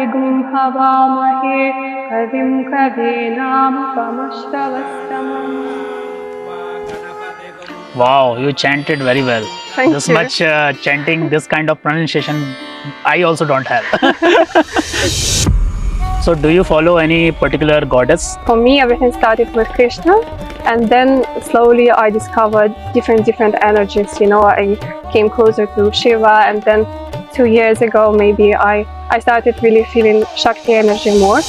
भृगुं हवामहे कविं कवीनामुपमश्रवस्तमम्. Wow, you chanted very well. Thank This you. much chanting, this kind of pronunciation, I also don't have. So, do you follow any particular goddess? For me, everything started with Krishna, and then slowly I discovered different energies. You know, I came closer to Shiva, and then 2 years ago, maybe I started really feeling Shakti energy more.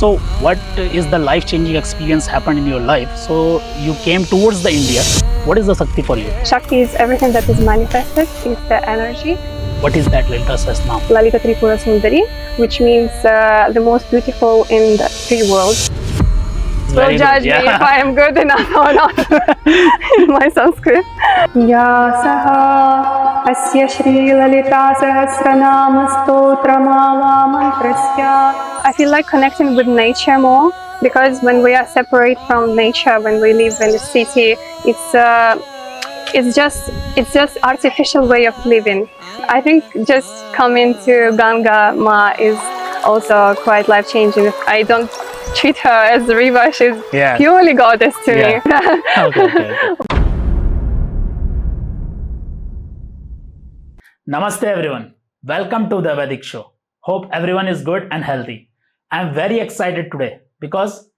So, what is the life-changing experience happened in your life? So, you came towards the India. What is the Shakti for you? Shakti is everything that is manifested, it's the energy. What is that Lalita Sahasranama? Lalita Sahasranama, which means the most beautiful in the three worlds. Very Don't judge good, me if I am good enough or not in my Sanskrit. Ya saha asya Shri Lalita Sahasranama stotramava mantrasya. I feel like connecting with nature more, because when we are separate from nature, when we live in the city, it's just artificial way of living. I think just coming to Ganga Ma is also quite life-changing. I don't treat her as a river, she's purely goddess to me. Okay. Namaste everyone. Welcome to the Vedic show. Hope everyone is good and healthy. I am very excited today because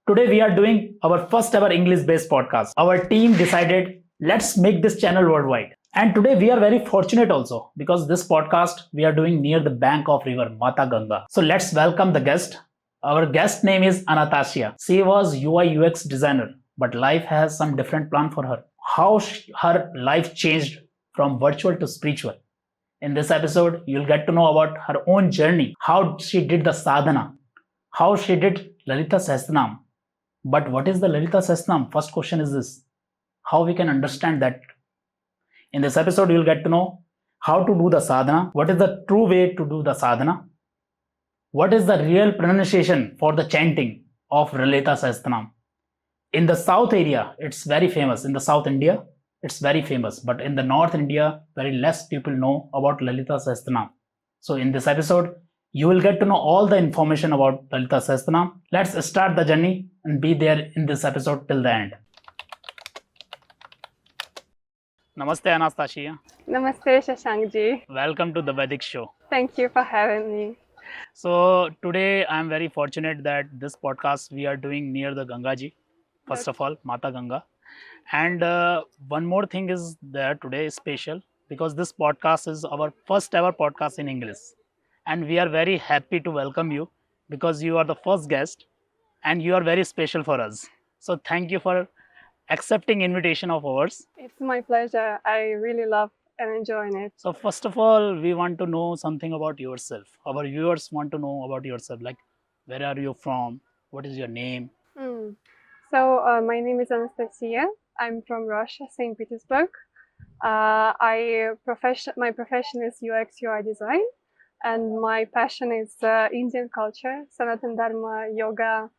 today we are doing our first ever English-based podcast. Our team decided let's make this channel worldwide. And today we are very fortunate also because this podcast we are doing near the bank of river Mata Ganga. So let's welcome the guest. Our guest name is Anatashia. She was UI UX designer, but life has some different plan for her. How her life changed from virtual to spiritual. In this episode, you'll get to know about her own journey, how she did the sadhana, how she did Lalita Sahasranama. But what is the Lalita Sahasranama? First question is this: how we can understand that? In this episode, you'll get to know how to do the sadhana, what is the true way to do the sadhana, what is the real pronunciation for the chanting of Lalita Sahasranama. In the South area, it's very famous. In the South India, it's very famous. But in the North India, very less people know about Lalita Sahasranama. So in this episode, you will get to know all the information about Lalita Sahasranama. Let's start the journey and be there in this episode till the end. Namaste Anastasiya. Namaste Shaashank Ji. Welcome to the Vedic show. Thank you for having me. So today I am very fortunate that this podcast we are doing near the Ganga Ji. First of all, Mata Ganga. And one more thing is there today is special because this podcast is our first ever podcast in English. And we are very happy to welcome you because you are the first guest and you are very special for us. So thank you for accepting invitation of ours. It's my pleasure. I really love and enjoying it. So first of all, we want to know something about yourself. Our viewers want to know about yourself, like where are you from? What is your name? So my name is Anatashia. I'm from Russia, St. Petersburg. My profession is UX UI design, and my passion is Indian culture, Sanatan Dharma, yoga,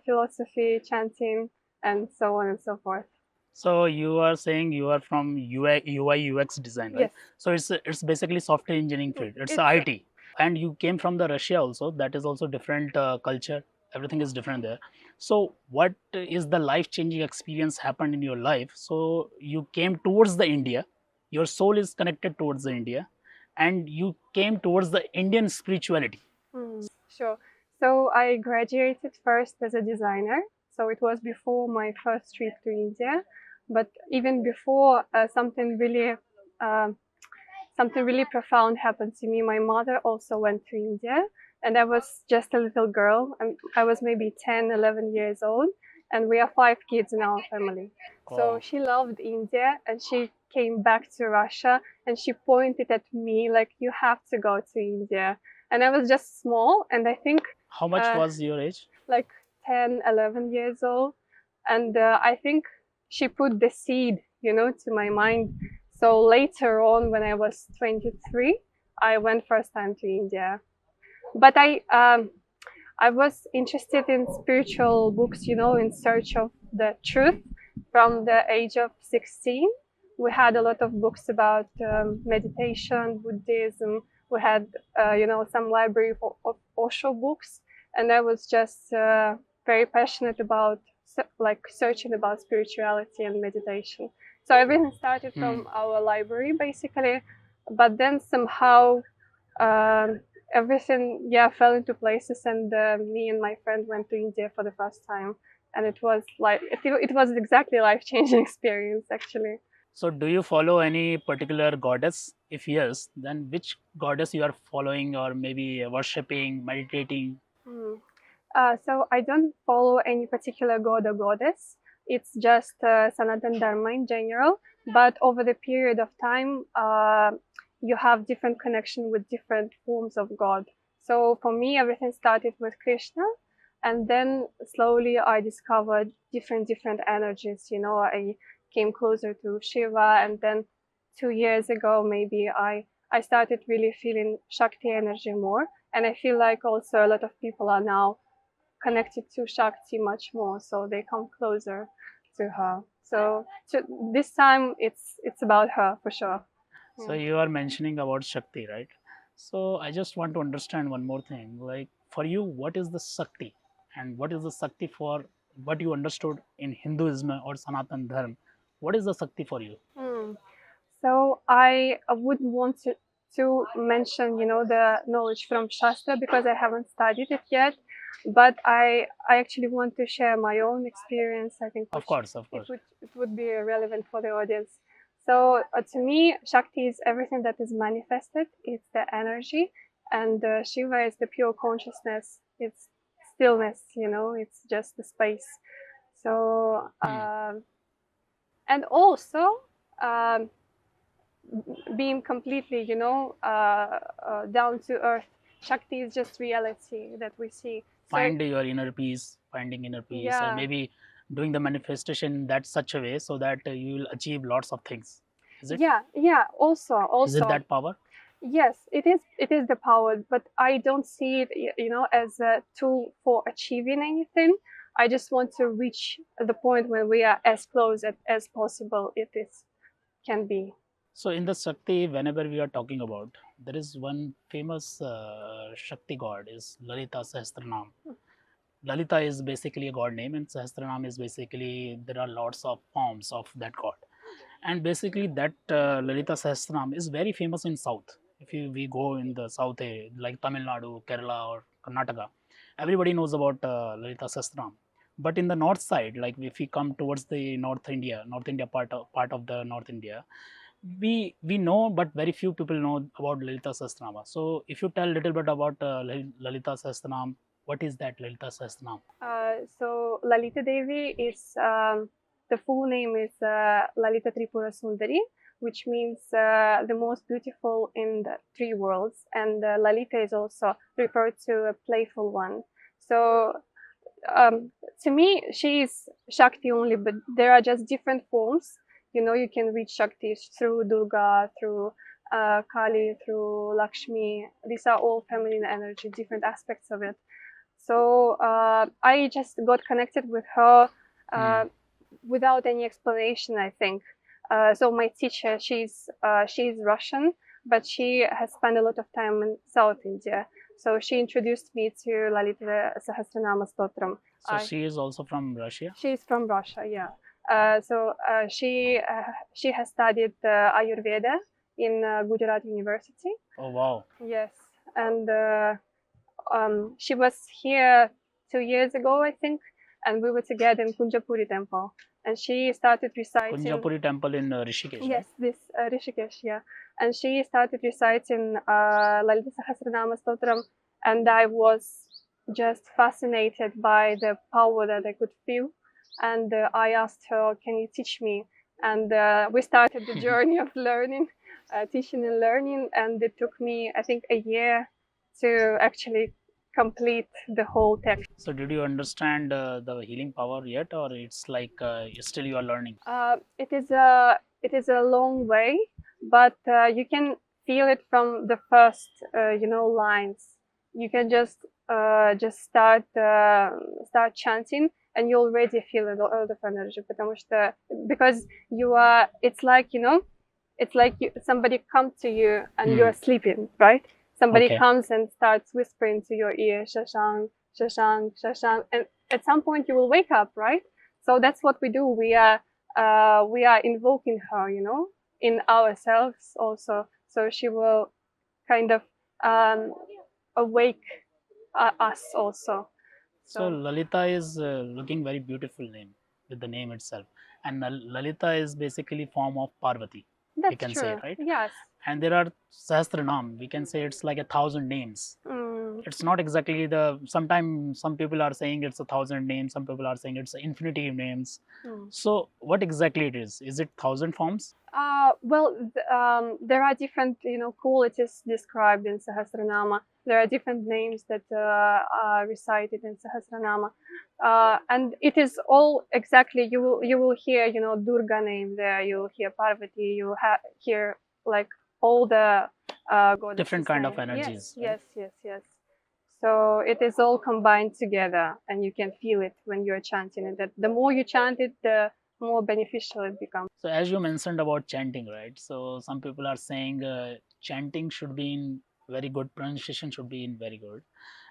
philosophy, chanting, and so on and so forth. So you are saying you are from UI UX design, right? Yes. So it's basically software engineering field. It's IT, and you came from the Russia also. That is also different culture. Everything is different there. So what is the life-changing experience happened in your life? So you came towards the India. Your soul is connected towards the India, and you came towards the Indian spirituality. Sure. So I graduated first as a designer. So it was before my first trip to India. But even before, something really profound happened to me. My mother also went to India, and I was just a little girl. I was maybe 10, 11 years old, and we are 5 kids in our family. So she loved India, and she came back to Russia, and she pointed at me like, you have to go to India. And I was just small, and I think... How much was your age? Like 10, 11 years old. And I think she put the seed, to my mind. So later on, when I was 23, I went first time to India. But I was interested in spiritual books, in search of the truth from the age of 16. We had a lot of books about meditation, Buddhism, we had some library of Osho books, and I was just very passionate about searching about spirituality and meditation. So everything started from our library basically, but then somehow everything fell into places, and me and my friend went to India for the first time, and it was like it was exactly life-changing experience actually. So do you follow any particular goddess? If yes, then which goddess you are following or maybe worshipping, meditating? So I don't follow any particular god or goddess. It's just Sanatan Dharma in general. But over the period of time, you have different connection with different forms of God. So for me, everything started with Krishna, and then slowly I discovered different energies. I came closer to Shiva, and then 2 years ago, maybe I started really feeling Shakti energy more, and I feel like also a lot of people are now connected to Shakti much more, so they come closer to her. So this time it's about her for sure. So you are mentioning about Shakti, right? So I just want to understand one more thing. Like for you, what is the Shakti, and what is the Shakti for what you understood in Hinduism or Sanatan Dharma? What is the Shakti for you? So I would want to mention, the knowledge from Shastra because I haven't studied it yet, but I actually want to share my own experience. I think Of course, of it course. would be relevant for the audience. So to me, Shakti is everything that is manifested. It's the energy, and Shiva is the pure consciousness. It's stillness. It's just the space. So and also. Being completely, down to earth. Shakti is just reality that we see. Find your inner peace, finding inner peace, or Yeah. maybe doing the manifestation in that such a way so that you will achieve lots of things. Is it? Yeah. Also, Is it that power? yes, it is. It is the power, but I don't see it, as a tool for achieving anything. I just want to reach the point where we are as close as possible it is can be. So in the Shakti, whenever we are talking about, there is one famous Shakti god is Lalita Sahasranama. Lalita is basically a god name, and Sahasranam is basically there are lots of forms of that god. And basically that Lalita Sahasranam is very famous in South. If we go in the South, like Tamil Nadu, Kerala, or Karnataka, everybody knows about Lalita Sahasranam. But in the north side, like if we come towards the North India part of the North India, we know, but very few people know about Lalita Sahasranama. So if you tell a little bit about Lalita Sahasranam, what is that Lalita Sahasranam? So Lalita Devi is the full name is Lalita Tripura Sundari, which means the most beautiful in the three worlds, and Lalita is also referred to a playful one. So to me, she is Shakti only, but there are just different forms. You can reach Shakti through Durga, through Kali, through Lakshmi. These are all feminine energy, different aspects of it. So I just got connected with her without any explanation, I think. So my teacher, she's Russian, but she has spent a lot of time in South India. So she introduced me to Lalita Sahasranama Stotram. So she is also from Russia? She's from Russia, yeah. So she has studied Ayurveda in Gujarat University. Oh, wow. Yes, and she was here 2 years ago, I think, and we were together in Kunjapuri temple. And she started reciting. Kunjapuri temple in Rishikesh. Yes, right? this Rishikesh, yeah. And she started reciting Lalita Sahasranama Stotram, and I was just fascinated by the power that I could feel. And I asked her, "Can you teach me?" And we started the journey of learning, teaching and learning, and it took me, I think, a year to actually complete the whole text. So did you understand the healing power yet, or it's like still you are learning? It is a long way, but you can feel it from the first lines. You can just start chanting, and you already feel a lot of energy, because you are. It's like somebody come to you and you're sleeping, right? somebody Okay. comes and starts whispering to your ear, Shaashank, Shaashank, Shaashank, and at some point you will wake up, right? So that's what we do. We are invoking her, in ourselves also. So she will kind of awake us also. So Lalita is looking very beautiful name with the name itself, and Lalita is basically form of Parvati. We That's can say, true. right? Yes. And there are Sahasranam. We can say it's like 1,000 names. Mm. It's not exactly the. Sometimes some people are saying it's 1,000 names. Some people are saying it's infinity names. Mm. So what exactly it is? Is it 1,000 forms? Well, there are different, qualities described in Sahasranama. There are different names that are recited in Sahasranama, and it is all exactly. You will hear, Durga name there. You will hear Parvati. You hear like all the goddesses. Different kind of name. energies. Yes, Right? yes, yes, yes. So it is all combined together, and you can feel it when you're chanting it. That the more you chant it, the more beneficial it becomes. So as you mentioned about chanting, right? So some people are saying chanting should be in very good, pronunciation should be in very good,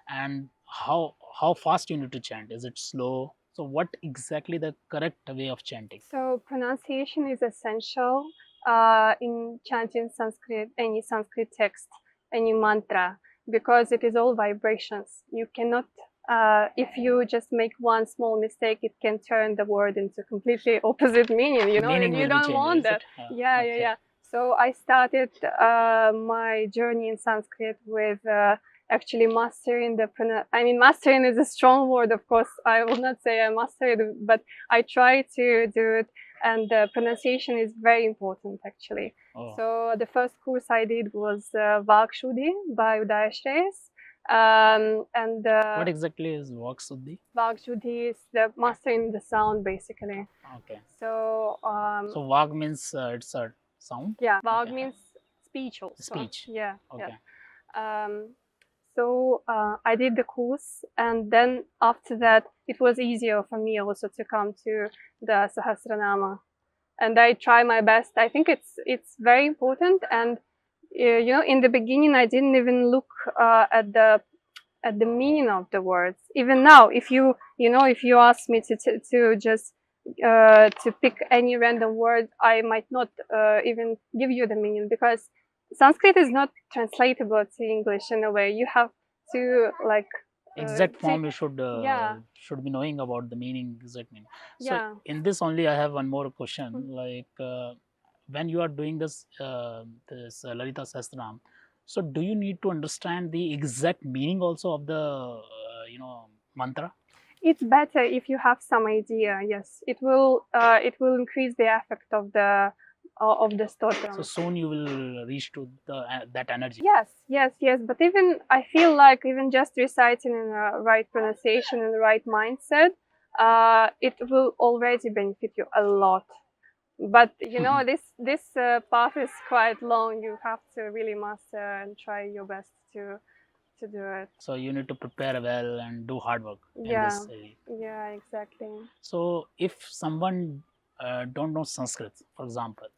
and how fast you need to chant? Is it slow? So what exactly the correct way of chanting? So pronunciation is essential in chanting Sanskrit, any Sanskrit text, any mantra, because it is all vibrations. You cannot, if you just make one small mistake, it can turn the word into completely opposite meaning, Meaning and you will be don't changed, want is that. it? Yeah, yeah, Okay. yeah. So I started my journey in Sanskrit with actually mastering mastering is a strong word, of course. I will not say I mastered it, but I try to do it, and the pronunciation is very important actually. Oh. So the first course I did was Vakshuddhi by Udaya Shreyas. What exactly is Vakshuddhi? Vakshuddhi is the mastering the sound basically. Okay. So So Vag means it's a sound. yeah, Vag Okay. means speech also. Speech. Yeah, yeah. Okay. So I did the course, and then after that, it was easier for me also to come to the Sahasranama, and I try my best. I think it's very important, and in the beginning, I didn't even look at the meaning of the words. Even now, if you ask me to just to pick any random word, I might not even give you the meaning, because Sanskrit is not translatable to English in a way. You have to Exact form you should yeah, should be knowing about the meaning, exact meaning. So yeah. in this only I have one more question. Mm. Like when you are doing this Lalita Sahasranam, so do you need to understand the exact meaning also of the mantra? It's better if you have some idea. Yes, it will increase the effect of the stotra. So soon you will reach to the that energy. Yes, yes, yes. But even I feel like even just reciting in the right pronunciation and the right mindset, it will already benefit you a lot. But this path is quite long. You have to really master and try your best to do it. So you need to prepare well and do hard work in Yeah, this area. yeah, exactly. So if someone don't know Sanskrit, for example,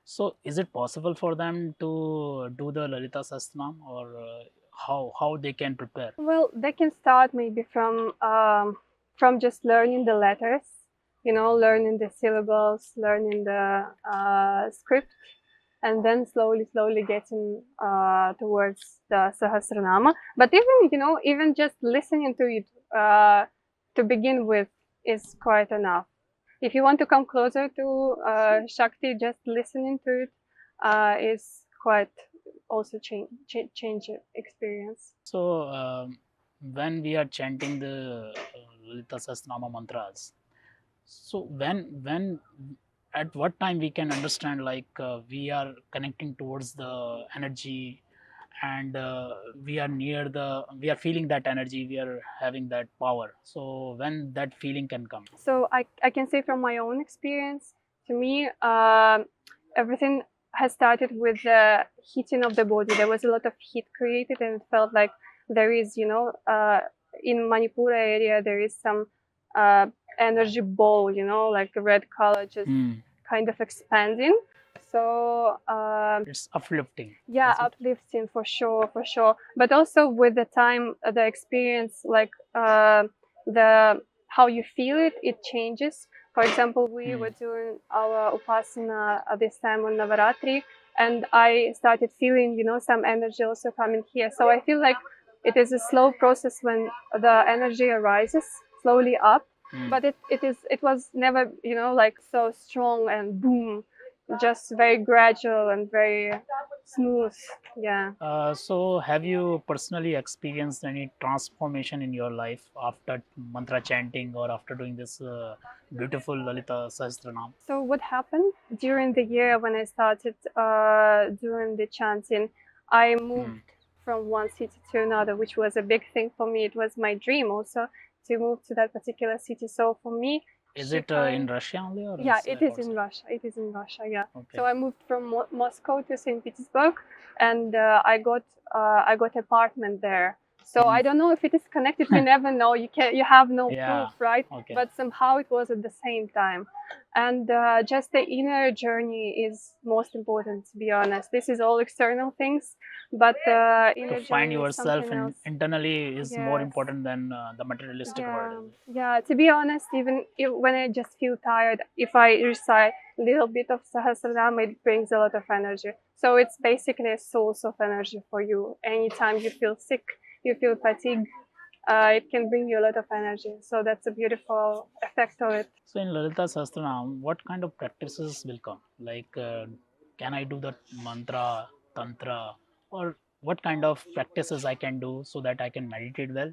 so is it possible for them to do the Lalita Sahasranam, or how they can prepare? Well, they can start maybe from just learning the letters, learning the syllables, learning the script, and then slowly getting towards the Sahasranama. But even just listening to it to begin with is quite enough. If you want to come closer to Shakti, just listening to it is quite also change experience. So when we are chanting the Lalita Sahasranama mantras, so when at what time we can understand like we are connecting towards the energy, and we are feeling that energy, we are having that power. So when that feeling can come? So I can say from my own experience, to me, everything has started with the heating of the body. There was a lot of heat created, and it felt like there is, in Manipura area, there is some energy ball, like a red color just kind of expanding. also It's uplifting. yeah, Is it? uplifting for sure, for sure. But also with the time, the experience, like the how you feel it, it changes. For example, we were doing our upasana at this time on Navaratri, and I started feeling, some energy also coming here. So I feel like it is a slow process when the energy arises slowly up, but it was never, like so strong and boom, just very gradual and very smooth. Yeah. So, have you personally experienced any transformation in your life after mantra chanting or after doing this beautiful Lalita Sahasranama? So what happened during the year when I started doing the chanting? I moved from one city to another, which was a big thing for me. It was my dream also to move to that particular city. So for me, Is it in Russia only or yeah, is it is outside? in Russia. It is in Russia. Yeah. Okay. So I moved from Moscow to St. Petersburg, and I got apartment there. So I don't know if it is connected. You never know. You have no Yeah. proof, right? Okay. But somehow it was at the same time, and just the inner journey is most important. To be honest, this is all external things, but inner To find journey is yourself something else. internally is more Yes. important than the materialistic Yeah, world. yeah. To be honest, even if, when I just feel tired, if I recite a little bit of Sahasranama, it brings a lot of energy. So it's basically a source of energy for you. Anytime you feel sick, you feel fatigued, it can bring you a lot of energy. So that's a beautiful effect of it. So in Lalita Sahasranam, what kind of practices will come? Like, can I do the mantra, tantra, or what kind of practices I can do so that I can meditate well?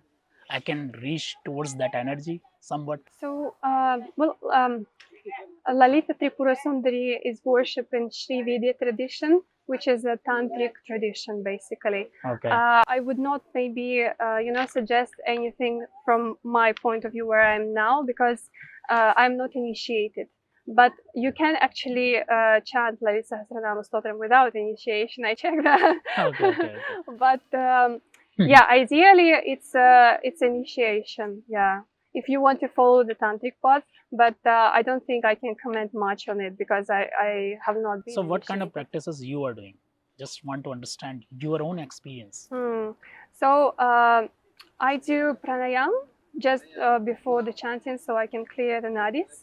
I can reach towards that energy somewhat. So, Lalita Tripura Sundari is worshipped in Sri Vedya tradition, which is a tantric tradition, basically. Okay. I would not maybe, suggest anything from my point of view where I am now because I'm not initiated. But you can actually chant Lalita Sahasranama Stotram without initiation. I checked that. Okay. But yeah, ideally it's initiation. Yeah, if you want to follow the tantric path, but I don't think I can comment much on it because I have not been. So what kind of initiated. practices you are doing? Just want to understand your own experience. So I do pranayam just before the chanting so I can clear the nadis.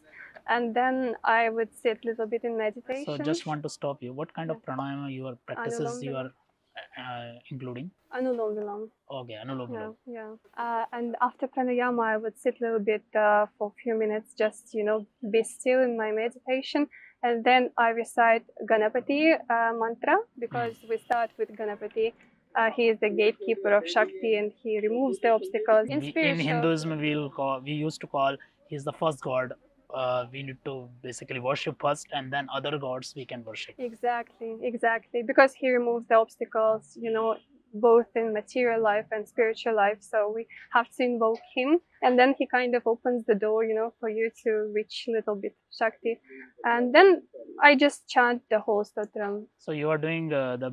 And then I would sit a little bit in meditation. So just want to stop you. What kind of pranayama your practices you are including? Anulom Vilam. Okay, Anulom Vilom. Yeah. And after pranayama, I would sit a little bit for a few minutes, just be still in my meditation, and then I recite Ganapati mantra because we start with Ganapati. He is the gatekeeper of Shakti, and he removes the obstacles. In Hinduism, we used to call he's the first god. We need to basically worship first, and then other gods we can worship. Exactly, because he removes the obstacles, both in material life and spiritual life. So we have to invoke him, and then he kind of opens the door, for you to reach a little bit Shakti. And then I just chant the whole stotram. So you are doing the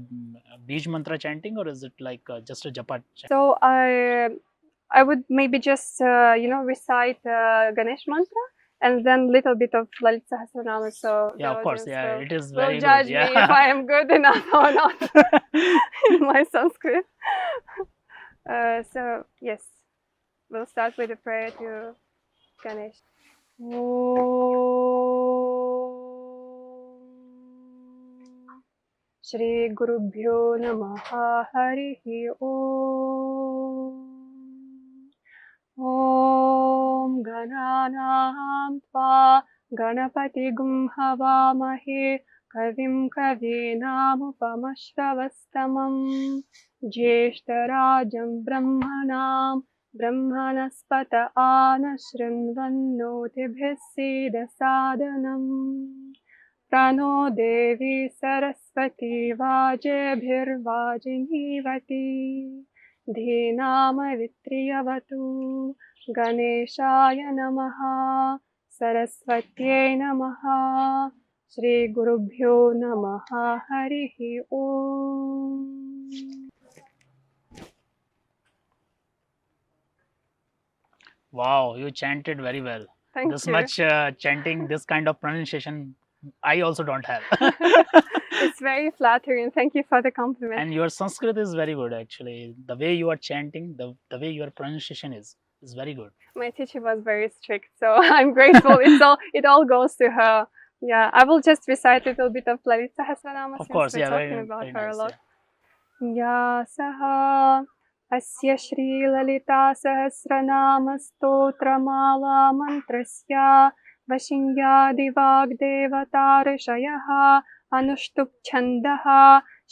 Bij mantra chanting, or is it like just a japa? So I would maybe just recite Ganesh mantra and then little bit of Lalita Sahasranama. So yeah, of course, yeah, it is very will judge good. Yeah. me if I am good enough or not in my Sanskrit. So yes, we'll start with a prayer to Ganesh. Shri Gurubhyo Namaha Harihi Om. Om Gananam Tva Ganapatigum Havamahe Kavim Kavinamupamashravastamam Jeshtarajam Brahmanam Brahmanaspata Anashrinvannotibhisida Sadanam Prano Devi Saraswati Vajebhirvajinivati Dhinamavitriyavatu Ganeshaya Namaha Saraswatyai Namaha Shri Gurubhyo Namaha Harihi Om. Wow, you chanted very well. Thank this you. much chanting, this kind of pronunciation, I also don't have. It's very flattering. Thank you for the compliment. And your Sanskrit is very good, actually. The way you are chanting, the way your pronunciation is very good. My teacher was very strict, so I'm grateful. It all goes to her. Yeah, I will just recite a little bit of Lalita Sahasranama Of since course, we're yeah, talking very, about very her a nice. lot. Yeah. या सः अस्य श्रीललिता सहस्रनाम स्तोत्रमाला मन्त्रस्य वशिन्यादिवाग्देवता ऋषयः अनुष्टुप् छन्दः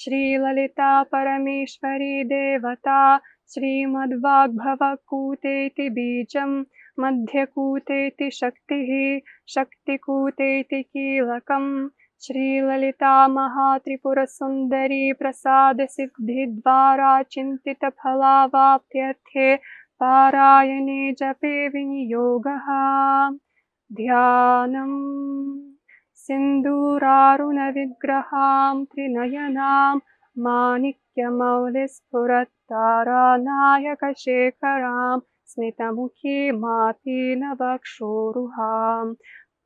श्रीललिता परमेश्वरी देवता श्रीमद्वाग्भवकूतेति बीजं मध्यकूतेति शक्तिः शक्तिकूतेति कीलकम् श्रीललिता महात्रिपुरसुन्दरी प्रसादसिद्धिद्वारा चिन्तितफलावाप्त्यर्थे पारायणे जपे विनियोगः ध्यानम् सिन्दूरारुणविग्रहां त्रिनयनां माणिक्यमौलिस्फुरत्तारानायकशेखरां स्मितमुखी मातीनवक्षोरुहाम्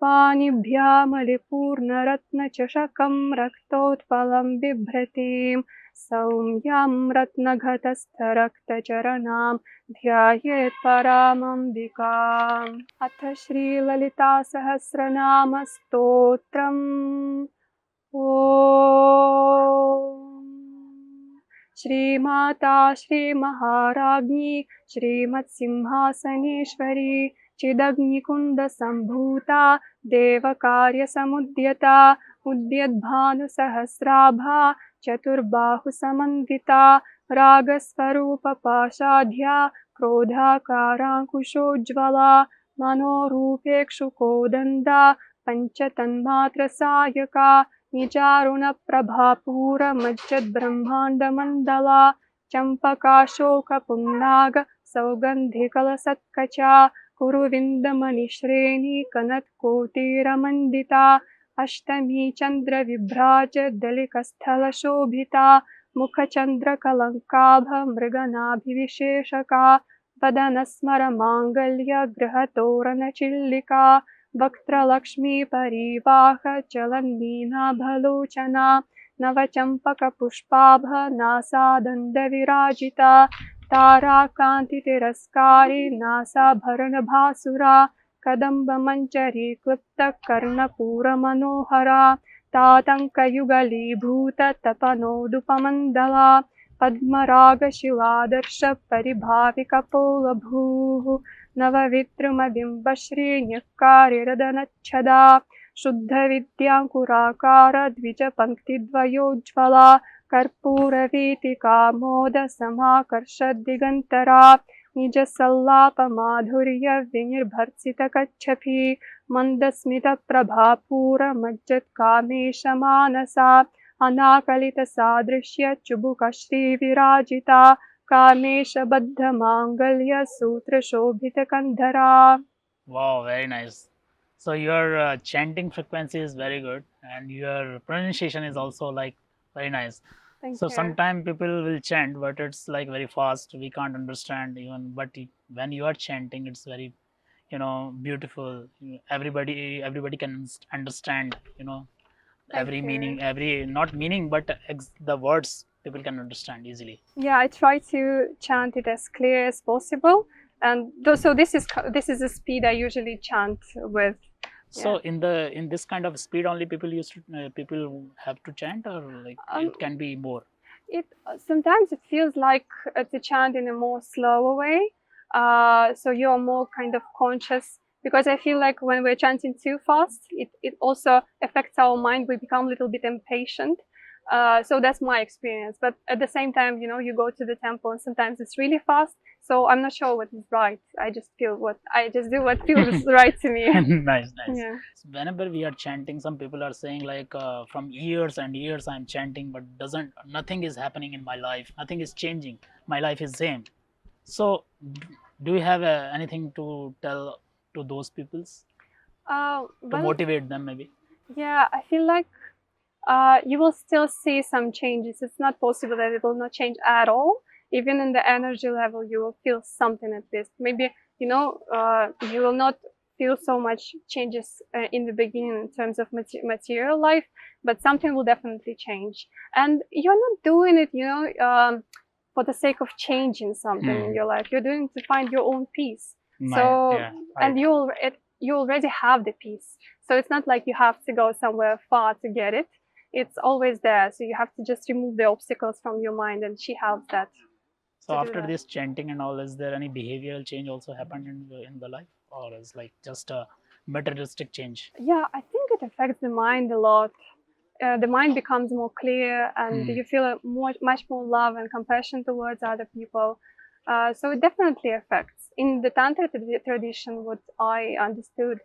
पाणिभ्यामलिपूर्णरत्नचषकं रक्तोत्पलं बिभ्रतीं सौम्यां रत्नघटस्थरक्तचरणां ध्यायेत् परामम्बिकाम् अथ श्रीललिता सहस्रनाम स्तोत्रम् ॐ श्रीमाता श्रीमहाराज्ञी श्रीमत्सिंहासनेश्वरी चिदग्निकुण्डसम्भूता देवकार्यसमुद्यता उद्यद्भानुसहस्राभा चतुर्बाहुसमन्विता रागस्वरूपपाशाढ्या क्रोधाकाराङ्कुशोज्ज्वला मनोरूपेक्षुकोदन्दा पञ्चतन्मात्रसायका निजारुणप्रभापूरमज्जद्ब्रह्माण्डमण्डला चम्पकाशोकपुन्नाग सौगन्धिकलसत्कचा कुरुविन्दमणिश्रेणी कनत्कोटिरमण्डिता अष्टमी चन्द्रविभ्राज दलिकस्थलशोभिता मुखचन्द्रकलङ्काभ मृगनाभिविशेषका वदनस्मरमाङ्गल्य गृहतोरणचिल्लिका वक्त्रलक्ष्मीपरीवाह चलन्मीनाभलोचना नवचम्पकपुष्पाभ नासादण्डविराजिता ताराकान्तितिरस्कारी नासाभरणभासुरा कदम्बमञ्चरी क्लुप्तकर्णपूरमनोहरा तातङ्कयुगलीभूत तपनोदुपमण्डला पद्मरागशिलादर्श परिभाविकपोलभूः नवविद्रुमबिम्बश्रीन्यक्कारिरदनच्छदा शुद्धविद्याङ्कुराकार द्विजपङ्क्तिद्वयोज्ज्वला कर्पूरवीतिकामोदसमाकर्षद्दिगन्तरा निजसल्लापमाधुर्यविनिर्भर्सितकच्छपी मन्दस्मितप्रभापूरमज्जत्कामेशमानसा अनाकलितसादृश्य चुबुकश्रीविराजिता कामेशबद्धमाङ्गल्यसूत्रशोभितकन्धरा. Wow, very nice. So your chanting frequency is very good, and your pronunciation is also like very nice. Thank So you. sometimes people will chant, but it's like very fast. We can't understand even. But when you are chanting, it's very, beautiful. Everybody can understand. Every Thank you. meaning, every not meaning, but the words people can understand easily. Yeah, I try to chant it as clear as possible, and so this is the speed I usually chant with. So in this kind of speed only people have to chant, or like it can be more. It sometimes it feels like to chant in a more slower way, so you're more kind of conscious, because I feel like when we're chanting too fast, it also affects our mind. We become a little bit impatient. So that's my experience. But at the same time, you go to the temple and sometimes it's really fast. So I'm not sure what is right. I just do what feels right to me. Nice. Yeah. So whenever we are chanting, some people are saying like from years and years I'm chanting, but nothing is happening in my life. Nothing is changing. My life is same. So do you have anything to tell to those peoples to motivate them maybe? Yeah, I feel like you will still see some changes. It's not possible that it will not change at all. Even in the energy level, you will feel something at least. Maybe, you will not feel so much changes in the beginning in terms of material life, but something will definitely change. And you're not doing it, for the sake of changing something in your life. You're doing it to find your own peace. And you already have the peace. So it's not like you have to go somewhere far to get it. It's always there. So you have to just remove the obstacles from your mind, and she helps that. So after this chanting and all, is there any behavioral change also happened in the life, or is like just a materialistic change? Yeah, I think it affects the mind a lot. The mind becomes more clear, and you feel much more love and compassion towards other people. So it definitely affects. In the Tantra tradition, what I understood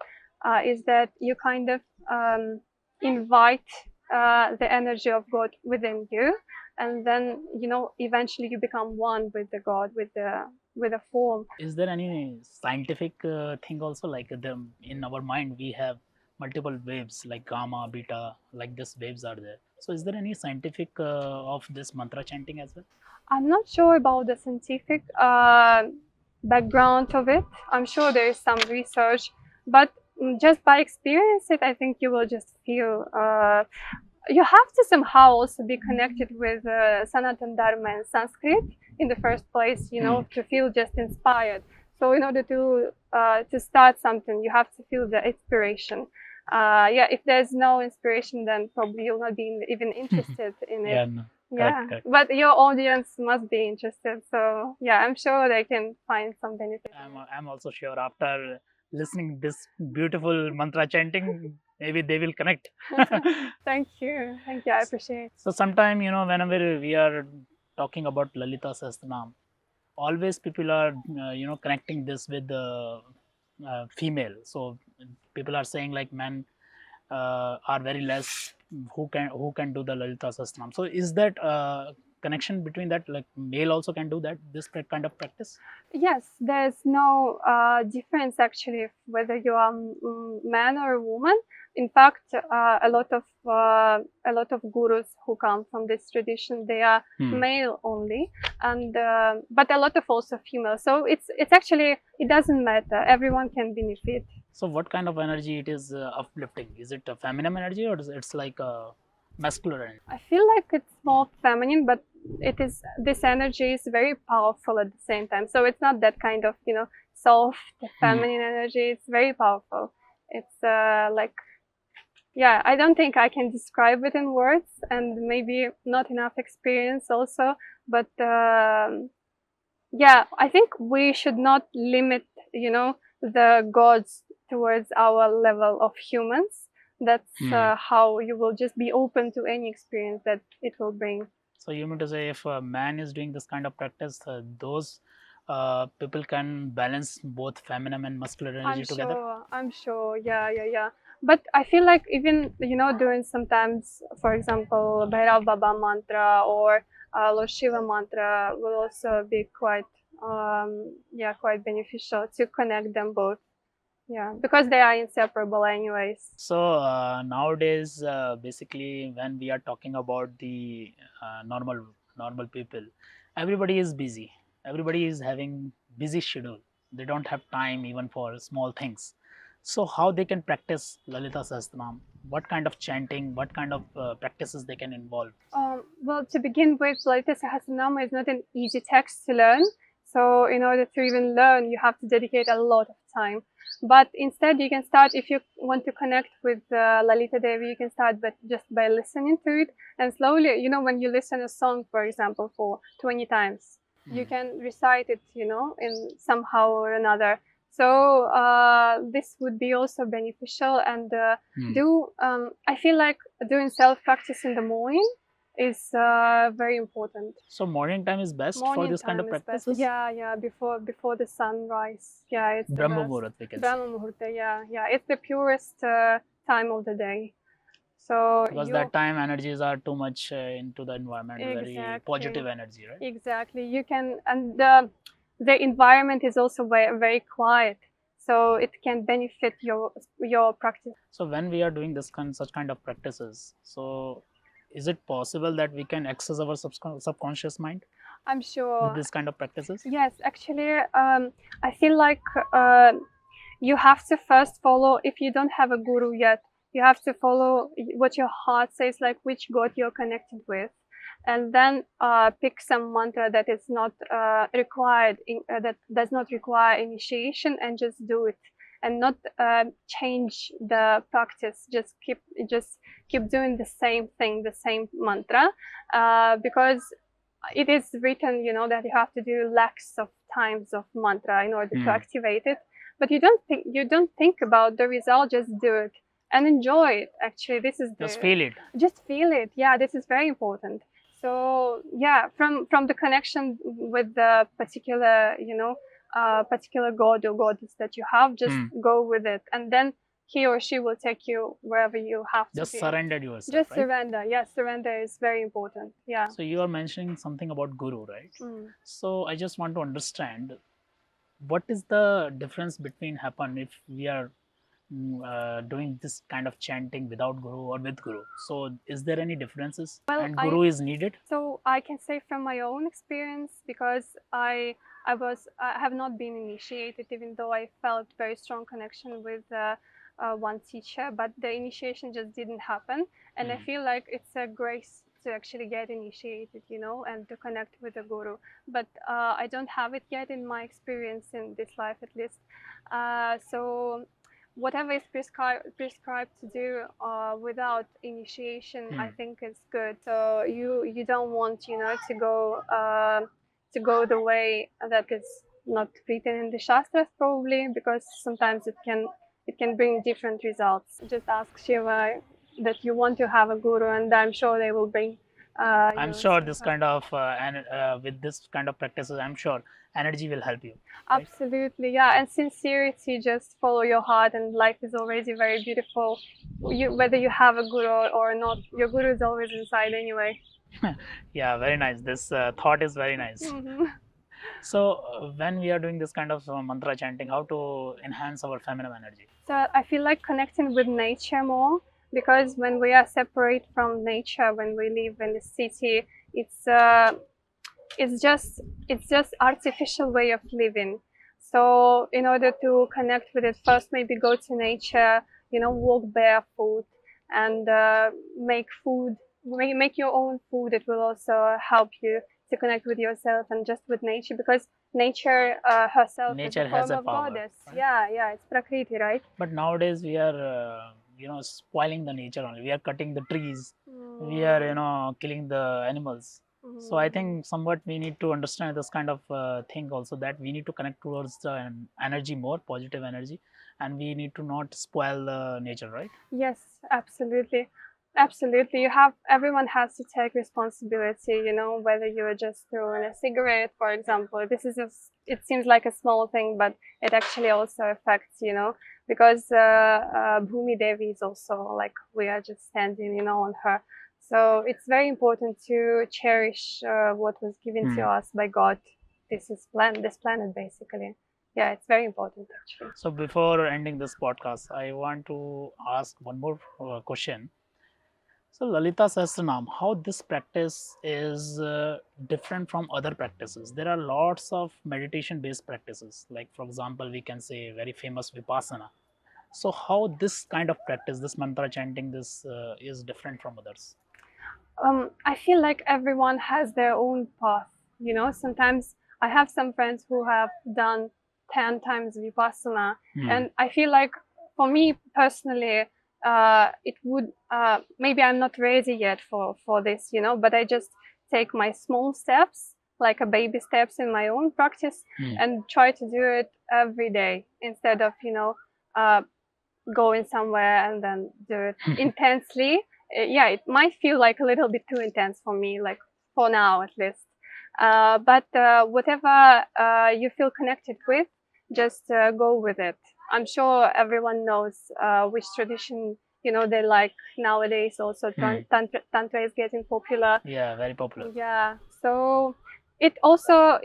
is that you kind of invite the energy of God within you, and then eventually you become one with the God, with the form. Is there any scientific thing also, like in our mind we have multiple waves like gamma, beta, like this waves are there. So is there any scientific of this mantra chanting as well? I'm not sure about the scientific background of it. I'm sure there is some research, but just by experience it, I think you will just feel. You have to somehow also be connected with Sanatan Dharma and Sanskrit in the first place, to feel just inspired. So in order to start something, you have to feel the inspiration. If there's no inspiration, then probably you'll not be even interested in it. Correct. But your audience must be interested. So I'm sure they can find some benefit. I'm also sure after listening this beautiful mantra chanting, maybe they will connect. Thank you. I appreciate it. So sometime, whenever we are talking about Lalita Sahasranama, always people are, connecting this with the female. So people are saying like men are very less who can do the Lalita Sahasranama. So is that connection between that, like male also can do that, this kind of practice? Yes, there's no difference actually whether you are man or a woman. In fact, a lot of gurus who come from this tradition, they are male only, and but a lot of also female. So it's actually, it doesn't matter. Everyone can benefit. So what kind of energy it is uplifting? Is it a feminine energy, or is it's like a masculine energy? I feel like it's more feminine, but this energy is very powerful at the same time. So it's not that kind of soft feminine energy. It's very powerful. It's I don't think I can describe it in words, and maybe not enough experience also. But I think we should not limit the gods towards our level of humans. That's how you will just be open to any experience that it will bring. So you mean to say if a man is doing this kind of practice, those people can balance both feminine and masculine energy together? I'm sure. Yeah. But I feel like even doing sometimes, for example, Bhairav Baba mantra or Lord Shiva mantra will also be quite beneficial to connect them both. Yeah, because they are inseparable anyways. So nowadays, basically, when we are talking about the normal people, everybody is busy. Everybody is having busy schedule. They don't have time even for small things. So how they can practice Lalita Sahasranama? What kind of chanting? What kind of practices they can involve? Well, to begin with, Lalita Sahasranama is not an easy text to learn. So in order to even learn, you have to dedicate a lot of time. But instead, you can start, if you want to connect with Lalita Devi, you can start just by listening to it. And slowly, when you listen a song, for example, for 20 times, you can recite it, in somehow or another. So this would be also beneficial. And I feel like doing self-practice in the morning is very important. So morning time is best for this kind of practices? Yeah, before the sunrise. Yeah, it's Brahma Muhurat, we can say. Brahma Muhurta, yeah. It's the purest time of the day. So because that time energies are too much into the environment, very positive energy, right? Exactly. You can, and the environment is also very, very quiet. So it can benefit your practice. So when we are doing such kind of practices, so is it possible that we can access our subconscious mind? I'm sure. With this kind of practices? Yes, actually, I feel like you have to first follow, if you don't have a guru yet, you have to follow what your heart says, like which god you're connected with, and then pick some mantra that is not required, that does not require initiation, and just do it, and not change the practice. Just keep doing the same thing, the same mantra, because it is written, that you have to do lakhs of times of mantra in order to activate it. But you don't think about the result. Just do it and enjoy it. Actually, this is Just feel it. Just feel it. Yeah, this is very important. So yeah, from the connection with the particular, particular god or goddess that you have, just go with it, and then he or she will take you wherever you have to Just be. surrender yourself. Just right? surrender. Yes, surrender is very important. Yeah. So you are mentioning something about guru, right? So I just want to understand, what is the difference between happen if we are doing this kind of chanting without guru or with guru? So is there any differences? Well, and guru is needed? So I can say from my own experience, because I have not been initiated, even though I felt very strong connection with one teacher, but the initiation just didn't happen. And I feel like it's a grace to actually get initiated, and to connect with the guru. But I don't have it yet in my experience in this life, at least. So whatever is prescribed to do without initiation, I think is good. So you don't want, to go the way that is not written in the Shastras, probably, because sometimes it can bring different results. Just ask Shiva that you want to have a guru, and I'm sure they will bring. I'm sure this kind of with this kind of practices, I'm sure energy will help you. Right? Absolutely, yeah. And sincerity, just follow your heart, and life is already very beautiful. Whether you have a guru or not, your guru is always inside anyway. Yeah, very nice. This thought is very nice. So when we are doing this kind of mantra chanting, how to enhance our feminine energy? So I feel like connecting with nature more, because when we are separate from nature, when we live in the city, it's just artificial way of living. So in order to connect with it, first maybe go to nature, walk barefoot, and make food, make your own food. It will also help you to connect with yourself and just with nature, because nature herself Nature is a form has a of power, goddess. right? Yeah, it's Prakriti, right? But nowadays we are spoiling the nature only. We are cutting the trees. We are killing the animals. So I think somewhat we need to understand this kind of thing also, that we need to connect towards the energy more, positive energy, and we need to not spoil the nature, right? Yes, absolutely. Absolutely. Everyone has to take responsibility, whether you're just throwing a cigarette, for example. It seems like a small thing, but it actually also affects, because Bhumi Devi is also like, we are just standing, on her. So it's very important to cherish what was given to us by God. This planet, basically. Yeah, it's very important, actually. So before ending this podcast, I want to ask one more question. So Lalita Sahasranama, how this practice is different from other practices? There are lots of meditation-based practices, like for example, we can say very famous Vipassana. So how this kind of practice, this mantra chanting, this is different from others? I feel like everyone has their own path. Sometimes I have some friends who have done 10 times Vipassana, and I feel like, for me personally, it would, maybe I'm not ready yet for this, but I just take my small steps, like a baby steps in my own practice, and try to do it every day, instead of, going somewhere and then do it intensely. Yeah, it might feel like a little bit too intense for me, like for now at least. But whatever you feel connected with, just go with it. I'm sure everyone knows which tradition they like nowadays. Also, Tantra is getting popular. Yeah, very popular. Yeah, so it also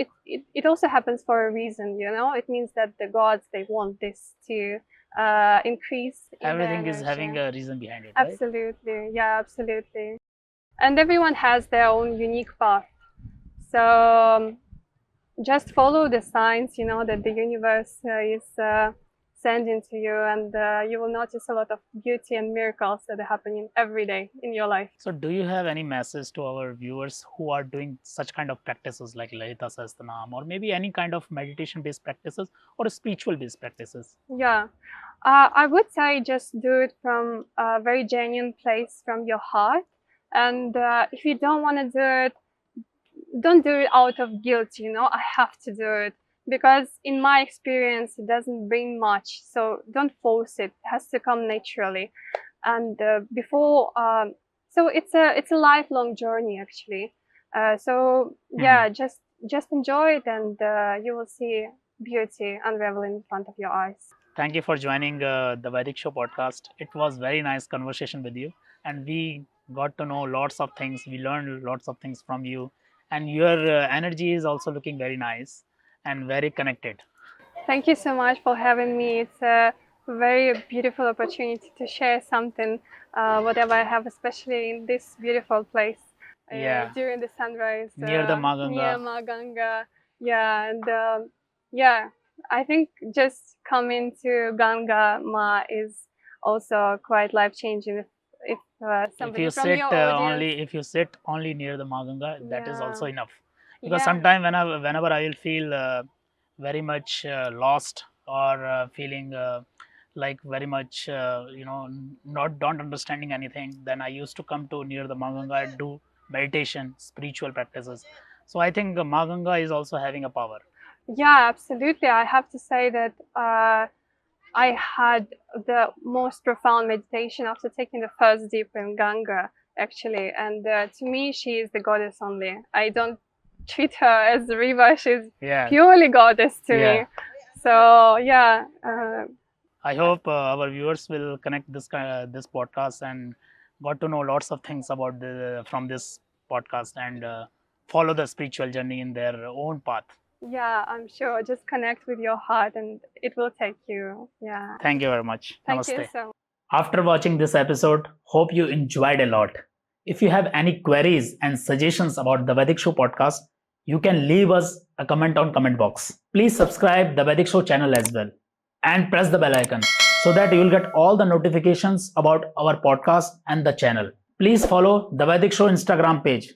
happens for a reason. It means that the gods, they want this to increase. Everything is having a reason behind it, right? Absolutely, yeah, absolutely. And everyone has their own unique path. So just follow the signs, that the universe is descend into you, and you will notice a lot of beauty and miracles that are happening every day in your life. So do you have any message to our viewers who are doing such kind of practices like Lalita Sahasranama, or maybe any kind of meditation based practices or spiritual based practices? Yeah, I would say just do it from a very genuine place, from your heart. And if you don't want to do it, don't do it out of guilt, I have to do it. Because in my experience, it doesn't bring much. So don't force it. It has to come naturally. And so it's a lifelong journey, actually. So yeah, just enjoy it, and you will see beauty unraveling in front of your eyes. Thank you for joining the Vedic Show podcast. It was very nice conversation with you, and we got to know lots of things. We learned lots of things from you, and your energy is also looking very nice and very connected. Thank you so much for having me. It's a very beautiful opportunity to share something, whatever I have, especially in this beautiful place. Yeah. During the sunrise. Near the Maganga. Near Maganga. Yeah, and yeah, I think just coming to Ganga Ma is also quite life changing. If somebody If you from sit your audience, if you sit only near the Maganga, that is Yeah. also enough. Because Yeah. sometimes whenever I will feel very much lost or feeling like very much not don't understanding anything, then I used to come to near the Maganga and do meditation, spiritual practices. So I think Maganga is also having a power. Yeah, absolutely. I have to say that I had the most profound meditation after taking the first dip in Ganga, actually. And to me, she is the goddess only. I don't treat her as the river. She's Yeah. purely goddess to Yeah. me. So yeah. I hope our viewers will connect this podcast and got to know lots of things about from this podcast and follow the spiritual journey in their own path. Yeah, I'm sure. Just connect with your heart, and it will take you. Yeah. Thank you very much. Thank you Namaste. so much. After watching this episode, hope you enjoyed a lot. If you have any queries and suggestions about the Vedic Show podcast, you can leave us a comment on comment box. Please subscribe the Vedic Show channel as well and press the bell icon so that you will get all the notifications about our podcast and the channel. Please follow the Vedic Show Instagram page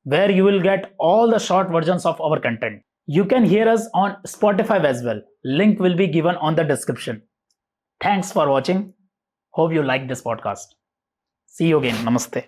where you will get all the short versions of our content. You can hear us on Spotify as well. Link will be given on the description. Thanks for watching. Hope you like this podcast. See you again. Namaste.